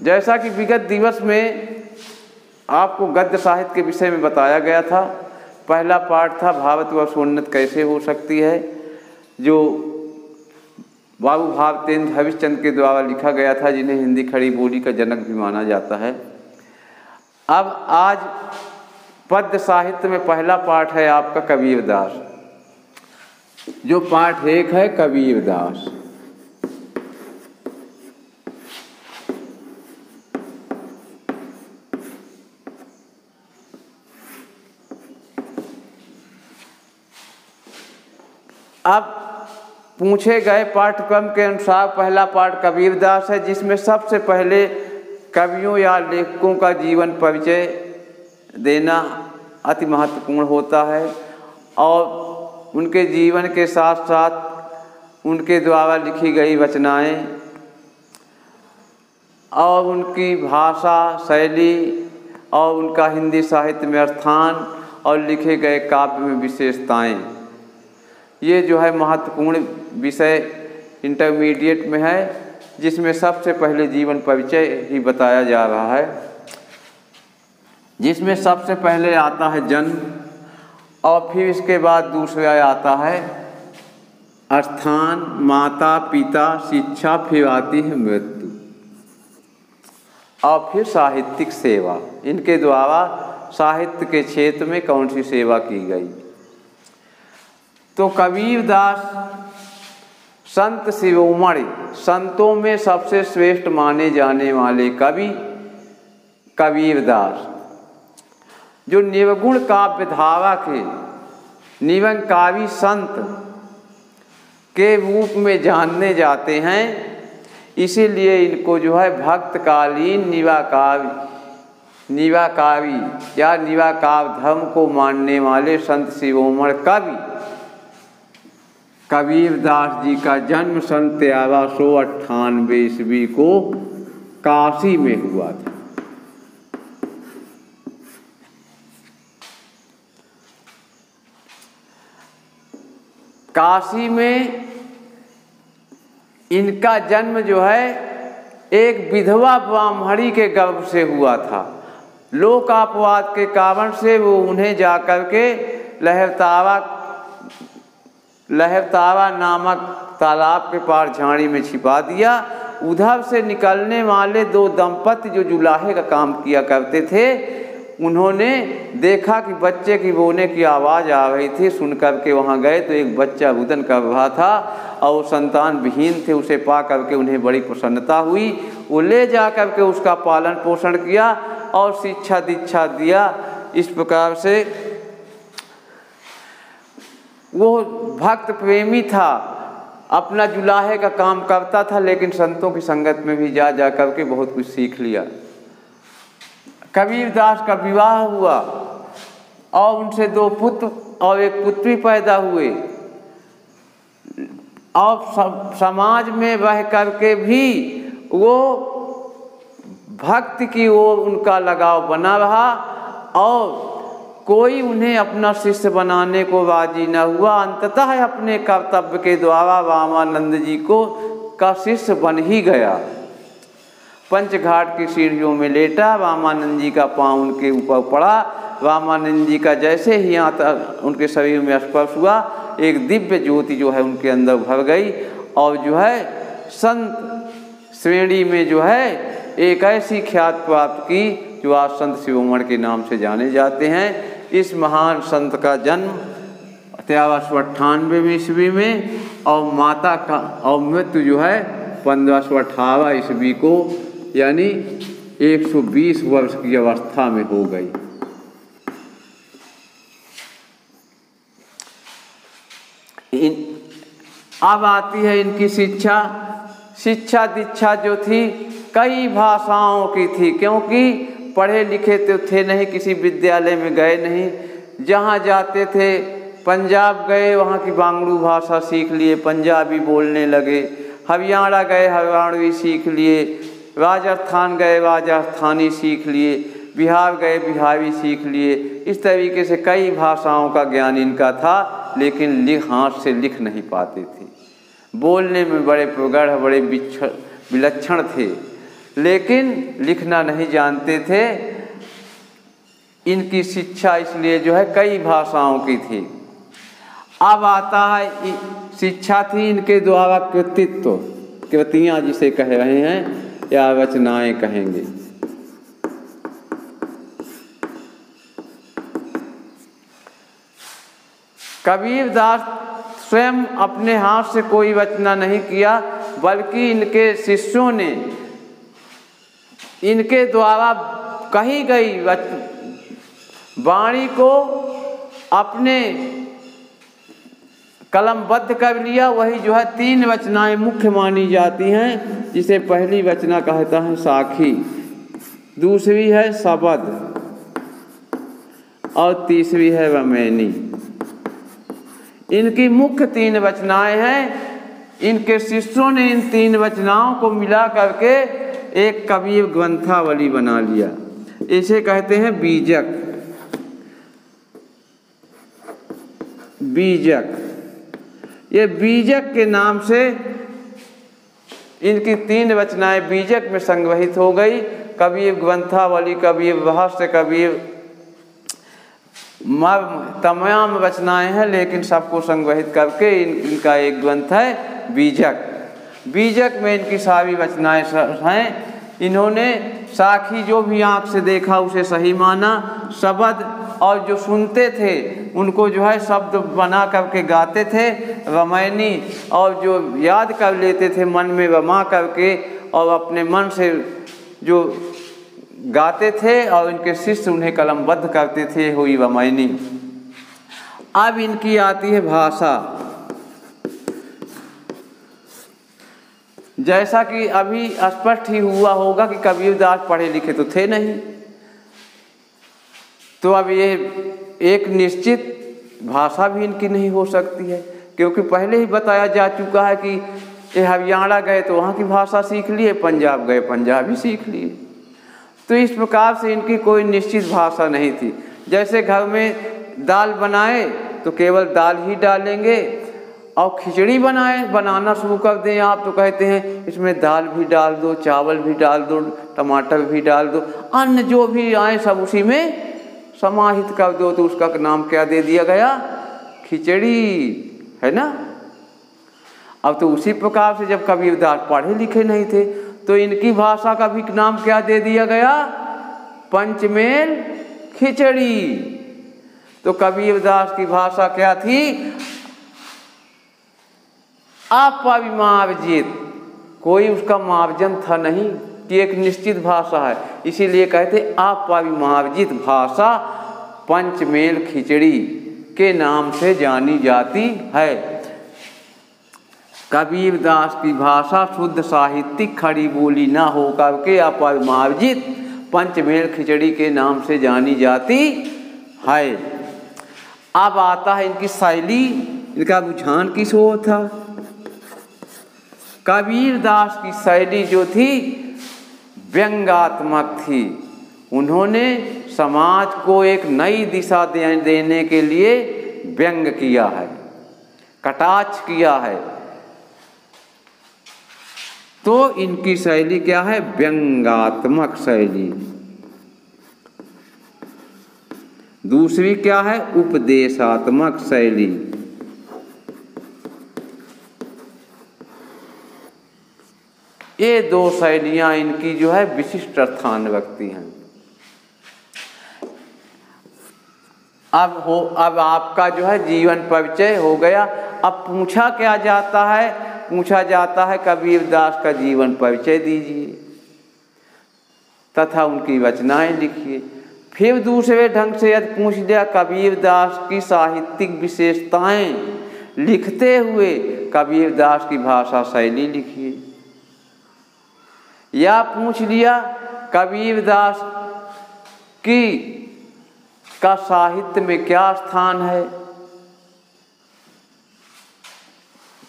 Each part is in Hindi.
जैसा कि विगत दिवस में आपको गद्य साहित्य के विषय में बताया गया था, पहला पाठ था भारतवर्षोन्नत कैसे हो सकती है, जो बाबू भारतेंद्र हरिश्चंद्र के द्वारा लिखा गया था, जिन्हें हिंदी खड़ी बोली का जनक भी माना जाता है। अब आज पद्य साहित्य में पहला पाठ है आपका कबीरदास। जो पाठ एक है कबीरदास। अब पूछे गए पाठ्यक्रम के अनुसार पहला पाठ कबीरदास है, जिसमें सबसे पहले कवियों या लेखकों का जीवन परिचय देना अति महत्वपूर्ण होता है और उनके जीवन के साथ साथ उनके द्वारा लिखी गई रचनाएं और उनकी भाषा शैली और उनका हिंदी साहित्य में स्थान और लिखे गए काव्य में विशेषताएं, ये जो है महत्वपूर्ण विषय इंटरमीडिएट में है, जिसमें सबसे पहले जीवन परिचय ही बताया जा रहा है, जिसमें सबसे पहले आता है जन्म और फिर इसके बाद दूसरा आता है स्थान, माता पिता, शिक्षा, फिर आती है मृत्यु और फिर साहित्यिक सेवा। इनके द्वारा साहित्य के क्षेत्र में कौन सी सेवा की गई। तो कबीरदास संत शिरोमणि, संतों में सबसे श्रेष्ठ माने जाने वाले कवि कबीरदास, जो निर्गुण काव्य धारा के निरंकारी संत के रूप में जानने जाते हैं, इसीलिए इनको जो है भक्तकालीन निराकारी या निराकार धर्म को मानने वाले संत शिरोमणि कवि कबीरदास जी का जन्म सन 1398 ईस्वी को काशी में हुआ था। काशी में इनका जन्म जो है एक विधवा ब्राह्मणी के गर्भ से हुआ था। लोक अपवाद के कारण से वो उन्हें जाकर के लहरतारा नामक तालाब के पार झाड़ी में छिपा दिया। उधर से निकलने वाले दो दंपति जो जुलाहे का काम किया करते थे, उन्होंने देखा कि बच्चे की रोने की आवाज़ आ रही थी। सुन कर के वहाँ गए तो एक बच्चा रुदन कर रहा था और वो संतान विहीन थे। उसे पा करके उन्हें बड़ी प्रसन्नता हुई। वो ले जा कर के उसका पालन पोषण किया और शिक्षा दीक्षा दिया। इस प्रकार से वो भक्त प्रेमी था, अपना जुलाहे का काम करता था, लेकिन संतों की संगत में भी जा कर के बहुत कुछ सीख लिया। कबीरदास का विवाह हुआ और उनसे दो पुत्र और एक पुत्री पैदा हुए और समाज में रह करके भी वो भक्ति की ओर उनका लगाव बना रहा और कोई उन्हें अपना शिष्य बनाने को राजी न हुआ। अंततः अपने कर्तव्य के द्वारा रामानंद जी को का शिष्य बन ही गया। पंचघाट की सीढ़ियों में लेटा, रामानंद जी का पांव उनके ऊपर पड़ा। रामानंद जी का जैसे ही यहाँ तक उनके शरीर में स्पर्श हुआ, एक दिव्य ज्योति जो है उनके अंदर भर गई और जो है संत श्रेणी में जो है एक ऐसी ख्याति प्राप्त की जो आज संत शिरोमणि के नाम से जाने जाते हैं। इस महान संत का जन्म 1398 ईस्वी में और माता का और मृत्यु जो है 1518 ईस्वी को, यानी 120 वर्ष की अवस्था में हो गई। अब आती है इनकी शिक्षा दीक्षा जो थी कई भाषाओं की थी, क्योंकि पढ़े लिखे तो थे नहीं, किसी विद्यालय में गए नहीं। जहाँ जाते थे पंजाब गए, वहाँ की बांग्लू भाषा सीख लिए, पंजाबी बोलने लगे। हरियाणा गए, हरियाणवी सीख लिए। राजस्थान गए, राजस्थानी सीख लिए। बिहार गए, बिहारी सीख लिए। इस तरीके से कई भाषाओं का ज्ञान इनका था, लेकिन हाथ से लिख नहीं पाते थे। बोलने में बड़े प्रगढ़, बड़े विलक्षण थे। लेकिन लिखना नहीं जानते थे। इनकी शिक्षा इसलिए जो है कई भाषाओं की थी। अब आता है शिक्षा थी इनके द्वारा कृतित्व, कृतियाँ जिसे कह रहे हैं या रचनाएं कहेंगे। कबीरदास स्वयं अपने हाथ से कोई रचना नहीं किया, बल्कि इनके शिष्यों ने इनके द्वारा कही गई वाणी को अपने कलमबद्ध कर लिया। वही जो है 3 रचनाएं मुख्य मानी जाती हैं, जिसे पहली रचना कहता है साखी, दूसरी है शबद और तीसरी है रामायणी। इनकी मुख्य 3 रचनाएं हैं। इनके शिष्यों ने इन 3 रचनाओं को मिला करके एक कबीर ग्रंथावली बना लिया। इसे कहते हैं बीजक। बीजक, ये बीजक के नाम से इनकी 3 रचनाएं बीजक में संग्रहित हो गई। कबीर ग्रंथावली, कबीर रहस्य, कबीर मर्म, तमाम रचनाएं हैं, लेकिन सबको संग्रहित करके इनका एक ग्रंथ है बीजक। बीजक में इनकी सारी रचनाएं हैं। इन्होंने साखी जो भी आँख से देखा उसे सही माना, शबद और जो सुनते थे उनको जो है शब्द बना करके गाते थे, रामायणी और जो याद कर लेते थे मन में रमा करके और अपने मन से जो गाते थे और इनके शिष्य उन्हें कलमबद्ध करते थे, हुई रामायणी। अब इनकी आती है भाषा। जैसा कि अभी स्पष्ट ही हुआ होगा कि कबीरदास पढ़े लिखे तो थे नहीं, तो अब ये एक निश्चित भाषा भी इनकी नहीं हो सकती है, क्योंकि पहले ही बताया जा चुका है कि ये हरियाणा गए तो वहाँ की भाषा सीख लिए, पंजाब गए पंजाबी सीख लिए। तो इस प्रकार से इनकी कोई निश्चित भाषा नहीं थी। जैसे घर में दाल बनाए तो केवल दाल ही डालेंगे, और खिचड़ी बनाना शुरू कर दें आप तो कहते हैं इसमें दाल भी डाल दो, चावल भी डाल दो, टमाटर भी डाल दो, अन्न जो भी आए सब उसी में समाहित कर दो। तो उसका नाम क्या दे दिया गया? खिचड़ी, है ना। अब तो उसी प्रकार से जब कबीरदास पढ़े लिखे नहीं थे तो इनकी भाषा का भी नाम क्या दे दिया गया? पंचमेल खिचड़ी। तो कबीरदास की भाषा क्या थी? अपरिमार्जित, कोई उसका मार्जन था नहीं कि एक निश्चित भाषा है, इसीलिए कहते अपरिमार्जित भाषा पंचमेल खिचड़ी के नाम से जानी जाती है। कबीरदास की भाषा शुद्ध साहित्यिक खड़ी बोली ना होकर के अपरिमार्जित पंचमेल खिचड़ी के नाम से जानी जाती है। अब आता है इनकी शैली, इनका रुझान किस ओर था। कबीरदास की शैली जो थी व्यंग्यात्मक थी। उन्होंने समाज को एक नई दिशा देने के लिए व्यंग किया है, कटाक्ष किया है। तो इनकी शैली क्या है? व्यंग्यात्मक शैली। दूसरी क्या है? उपदेशात्मक शैली। ये 2 शैलियाँ इनकी जो है विशिष्ट स्थान रखती हैं। अब आपका जो है जीवन परिचय हो गया। अब पूछा क्या जाता है? पूछा जाता है कबीरदास का जीवन परिचय दीजिए तथा उनकी रचनाएं लिखिए। फिर दूसरे ढंग से यदि पूछ लिया कबीरदास की साहित्यिक विशेषताएं, लिखते हुए कबीरदास की भाषा शैली लिखिए। या पूछ लिया कबीरदास का साहित्य में क्या स्थान है,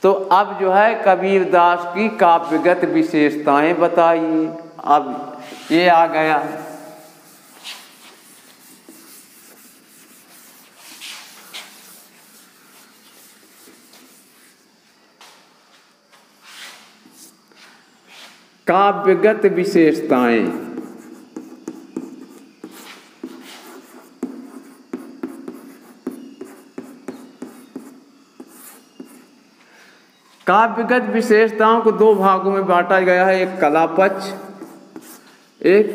तो अब जो है कबीरदास की काव्यगत विशेषताएं बताइए। अब ये आ गया। काव्यगत विशेषताएं। काव्यगत विशेषताओं को दो भागों में बांटा गया है, एक कला पक्ष, एक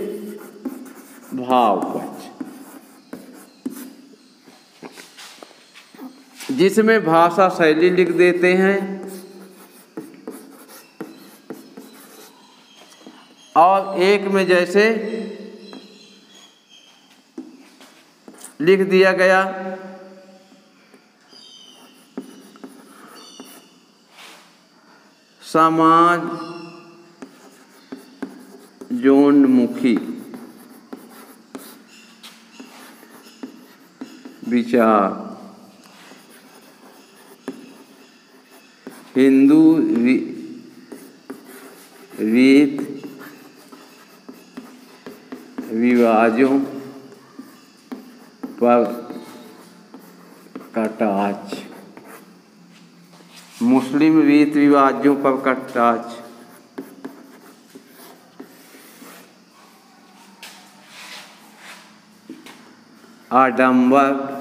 भाव पक्ष, जिसमें भाषा शैली लिख देते हैं और एक में जैसे लिख दिया गया समाज जोन्मुखी विचार, हिंदू रीत रिवाजों पर कटाक्ष, मुस्लिम रीत रिवाजों पर कटाक्ष, आडंबर,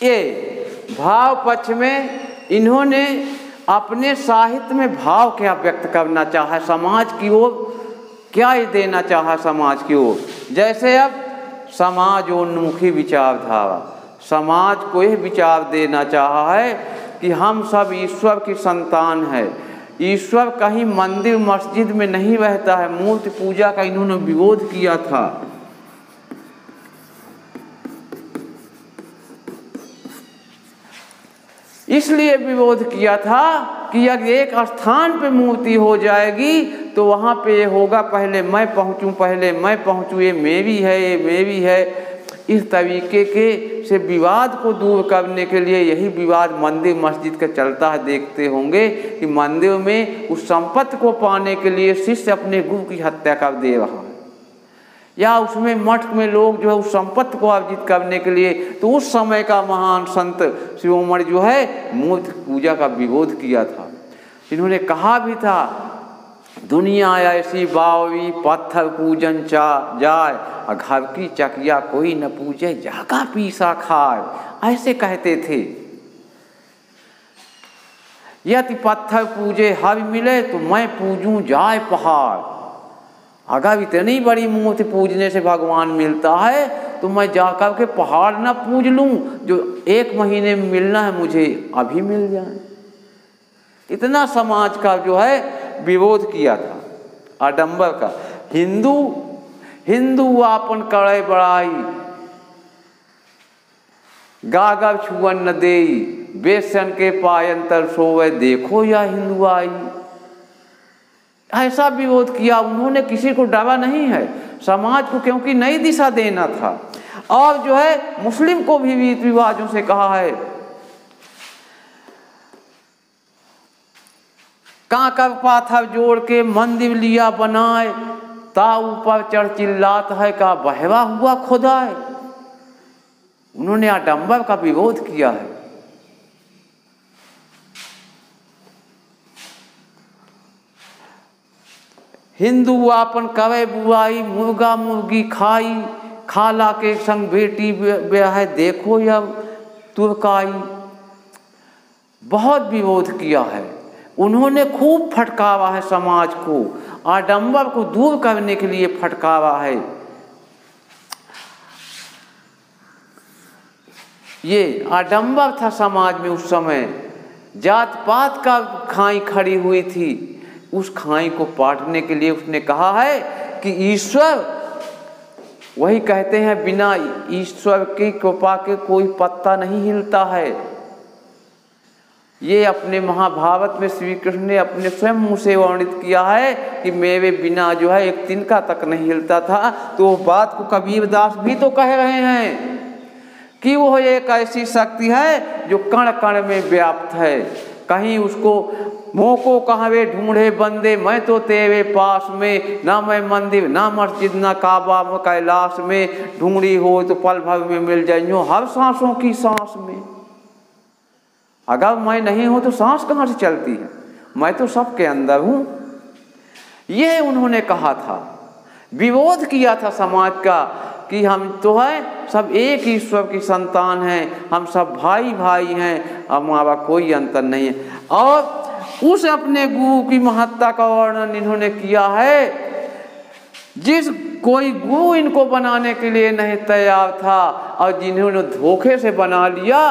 ये भाव पक्ष में इन्होंने अपने साहित्य में भाव क्या व्यक्त करना चाहा, समाज की ओर क्या ये देना चाहा, समाज की ओर। जैसे अब समाजोन्मुखी विचारधारा, समाज को यह विचार देना चाहा है कि हम सब ईश्वर की संतान है। ईश्वर कहीं मंदिर मस्जिद में नहीं रहता है। मूर्ति पूजा का इन्होंने विरोध किया था। इसलिए विरोध किया था कि अगर एक स्थान पे मूर्ति हो जाएगी तो वहाँ पे ये होगा पहले मैं पहुँचूँ, पहले मैं पहुँचूँ, ये मेरी है, ये मेरी है। इस तरीके के से विवाद को दूर करने के लिए यही विवाद मंदिर मस्जिद का चलता है। देखते होंगे कि मंदिर में उस संपत्ति को पाने के लिए शिष्य अपने गुरु की हत्या कर दे रहा है, या उसमें मठ में लोग जो है उस संपत्ति को अर्जित करने के लिए। तो उस समय का महान संत शिरोमणि जो है मूर्ति पूजा का विरोध किया था। इन्होंने कहा भी था, दुनिया ऐसी बावरी पत्थर पूजन जाए, और घर की चकिया कोई न पूजे, जाका पीसा खाए। ऐसे कहते थे। यदि पत्थर पूजे हर मिले तो मैं पूजूं जाए पहाड़। अगर इतनी बड़ी मूर्ति पूजने से भगवान मिलता है तो मैं जाकर के पहाड़ ना पूज लूं, जो 1 महीने में मिलना है मुझे अभी मिल जाए। इतना समाज का जो है विरोध किया था, आडंबर का। हिंदू आपन करे बड़ाई, गागर छुअन न देई, बेसन के पायंतर सोवे, देखो या हिंदू आई। ऐसा विरोध किया उन्होंने। किसी को डरा नहीं है समाज को, क्योंकि नई दिशा देना था। और जो है मुस्लिम को भी रीति रिवाजों से कहा है, कांकर पाथर जोड़ के मंदिर लिया बनाए, ता ऊपर चढ़ चिल्लात है का बहवा हुआ खुदाए। उन्होंने आडंबर का विरोध किया है। हिंदू आपन करे बुआई, मुर्गा मुर्गी खाई, खाला के संग बेटी ब्याह, देखो या तुर्काई। बहुत विरोध किया है उन्होंने, खूब फटकारा है समाज को, आडंबर को दूर करने के लिए फटकारा है। ये आडंबर था समाज में उस समय। जात पात का खाई खड़ी हुई थी, उस खाई को पाटने के लिए उसने कहा है कि ईश्वर, वही कहते हैं बिना ईश्वर की कृपा के कोई पत्ता नहीं हिलता है। ये अपने महाभारत में श्री कृष्ण ने अपने स्वयं मुँह से वर्णित किया है कि मेरे बिना जो है एक तिनका तक नहीं हिलता था। तो बात को कबीरदास भी तो कह रहे हैं कि वो एक ऐसी शक्ति है जो कण कण में व्याप्त है। कहीं उसको मोको कहवे ढूंढे बंदे, मैं तो तेरे पास में, ना मैं मंदिर ना मस्जिद ना काबा कैलाश में, ढूंढी हो तो पल भर में मिल जाइयो हर सांसों की सांस में। अगर मैं नहीं हूं तो सांस कहाँ से चलती है, मैं तो सबके अंदर हूं। ये उन्होंने कहा था, विरोध किया था समाज का कि हम तो है सब एक ईश्वर की संतान हैं, हम सब भाई भाई हैं, हमारा कोई अंतर नहीं है। और उस अपने गुरु की महत्ता का वर्णन इन्होंने किया है। जिस कोई गुरु इनको बनाने के लिए नहीं तैयार था और जिन्होंने धोखे से बना लिया,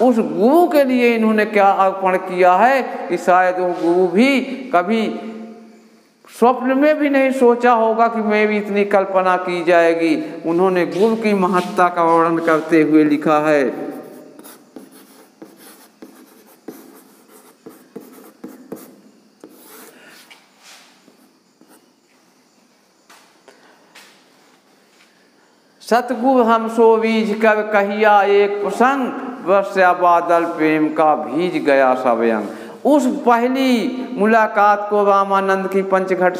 उस गुरु के लिए इन्होंने क्या अर्पण किया है कि शायद वो गुरु भी कभी स्वप्न में भी नहीं सोचा होगा कि मैं भी इतनी कल्पना की जाएगी। उन्होंने गुरु की महत्ता का वर्णन करते हुए लिखा है, सतगुरु हम सो बीज कर कहिया एक प्रसंग, वर्षा बादल प्रेम का भीज गया सब अंग। उस पहली मुलाकात को रामानंद की पंचघट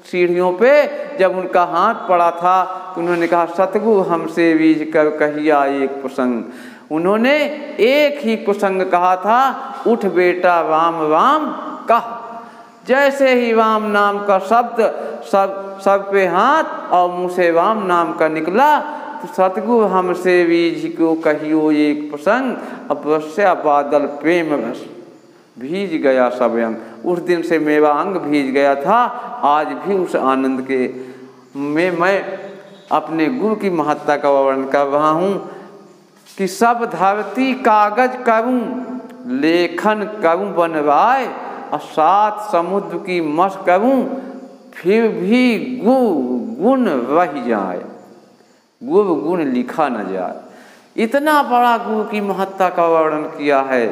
सीढ़ियों पे जब उनका हाथ पड़ा था तो उन्होंने कहा सतगुरु हमसे बीज कर कहिया एक प्रसंग। उन्होंने एक ही प्रसंग कहा था, उठ बेटा राम राम कह। जैसे ही राम नाम का शब्द सब पे हाथ और मुँह से राम नाम का निकला तो सतगुरु हमसे बीज को कहियो एक प्रसंग, अवश्य बादल प्रेम रस भीज गया सब अंग। उस दिन से मेरा अंग भीज गया था। आज भी उस आनंद के में मैं अपने गुरु की महत्ता का वर्णन कर रहा हूँ कि सब धरती कागज करूँ, लेखन करूँ बनवाए, और सात समुद्र की मस करूँ, फिर भी गुण रह जाए, गुरु गुण लिखा न जाए। इतना बड़ा गुरु की महत्ता का वर्णन किया है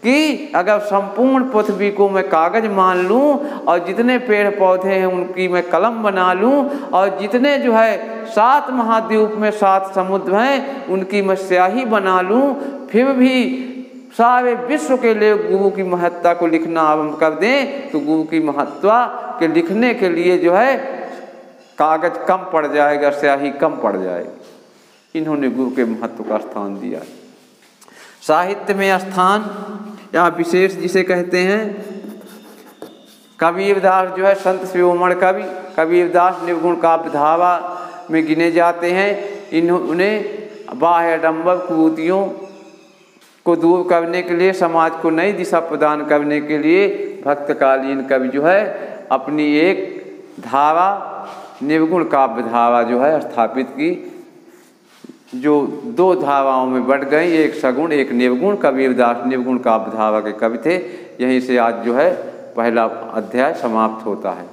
कि अगर संपूर्ण पृथ्वी को मैं कागज मान लूं और जितने पेड़ पौधे हैं उनकी मैं कलम बना लूं और जितने जो है 7 महाद्वीप में 7 समुद्र हैं उनकी मैं स्याही बना लूं, फिर भी सारे विश्व के लिए गुरु की महत्ता को लिखना आरंभ कर दें तो गुरु की महत्ता के लिखने के लिए जो है कागज कम पड़ जाएगा, स्याही कम पड़ जाएगी। इन्होंने गुरु के महत्व का स्थान दिया। साहित्य में स्थान या विशेष जिसे कहते हैं, कबीरदास जो है संत शिरोमणि कवि कबीरदास निर्गुण काव्य धारा में गिने जाते हैं। इन्होंने बाह्य आडंबर कुरीतियों को दूर करने के लिए, समाज को नई दिशा प्रदान करने के लिए भक्तकालीन कवि जो है अपनी एक धारा निर्गुण काव्य धारा जो है स्थापित की, जो 2 धाराओं में बढ़ गई, एक सगुण एक निर्गुण। कबीरदास निर्गुण काव्य धारा के कवि थे। यहीं से आज जो है पहला अध्याय समाप्त होता है।